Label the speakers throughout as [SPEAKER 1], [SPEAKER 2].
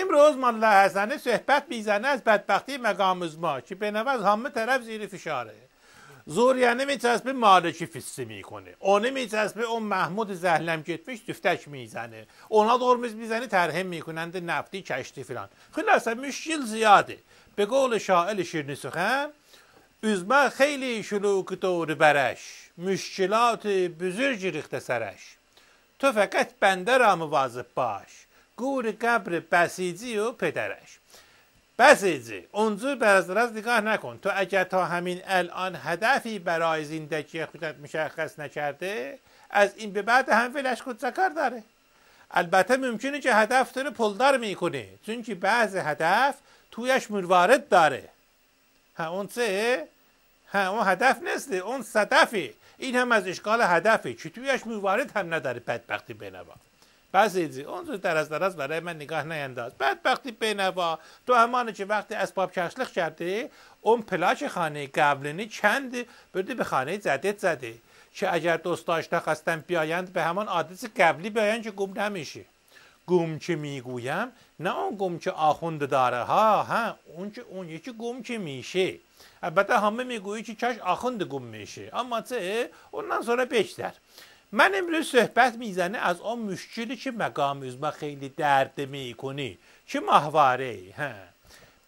[SPEAKER 1] امروز ملا حسنه صحبت میزنه از بدبختی مقام عظما که به نوع از همه طرف زیر فشاره. زوریانه میچسبه مالکی فیسی میکنه، اونه میچسبه اون محمود زهلم گتmiş دفتک میزنه، اونا دورمیز میزنه ترهم میکنند نفتی کشتی فلان. خلاصه مشکل زیاده. به قول شاعر شیرین سخن üzme خیلی شلوک دور برش، مشکلات بزرگ ریخته سرش. تو فقط بنده را مواظب باش، گور قبر بسیجی و پدرش. بسیجی اونجور براز نگاه نکن. تو اگر تا همین الان هدفی برای زندگی خودت مشخص نکرده، از این به بعد هم ولش کن کار داره. البته ممکنه که هدف تو رو پولدار میکنه، چون که بعض هدف تویش مروارد داره. اون چه؟ اون هدف نیست، اون صدفه. این هم از اشکال هدفه که تویش موارد هم نداره. بدبختی بینوا. بعضی اون دراز برای من نگاه نینداز. بدبختی بینوا تو همانه که وقتی اسباب کشلق کرده اون پلاچ خانه قبلینی چند برده به خانه زده که اگر دوستاش نخواستن بیایند به همان آدرس قبلی بیایند که گم نمیشه. گم که میگویم نه اون گم که آخونده داره ها اون یکی گم که میشه. البته همه میگویی که چاش آخونده گم میشه، اما چه اونdan sonra بیشتر. من امروز صحبت میزنه از اون مشکلی که مقام عظما خیلی درد میکنی که ماهواره.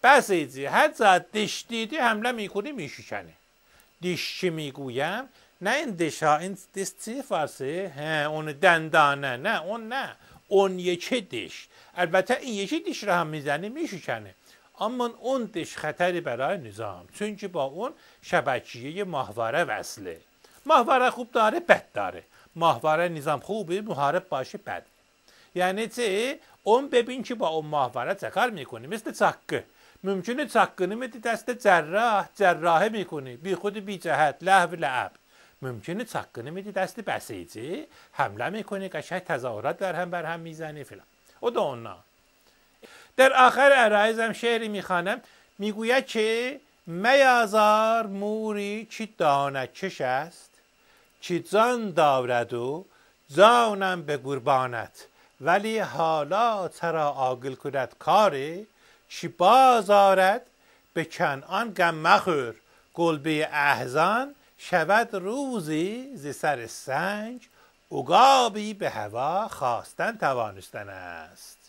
[SPEAKER 1] بسیجی هر زاد دش دیدی حمله میکنی میشکنه. دیش میگویم نه این دشا، این دستی فارسی اون دندانه، نه اون نه، اون یکی دیش. البته این یکی دیش را هم میزنه میشکنه، اما اون دیش خطری برای نظام، چون که با اون شبکیه ماهواره وصله. ماهواره خوب داره بد داره. ماهواره نظام خوبه، محارب باشه بد. یعنی چه؟ اون ببین که با اون ماهواره چه کار میکنه. مثل چاقه، ممکنه چاقه میدی دست جراحه میکنه بی خود بی جهت لهو لعب. ممکنه چاقه میدی دست بسیجی حمله میکنه، قشنگ تظاهرات در هم بر هم میزنه فلان. او دا اونا. در آخر عرایزم شعری میخوانم، میگوید که میازار موری که دانکش است، که جان دارد و جانم به قربانت، ولی حالا ترا عاقل کند کاری، که باز آرد به کنعان غم مخور، کلبه احزان شود روزی ز سر سنگ، عقابی به هوا خواستن توانستن است.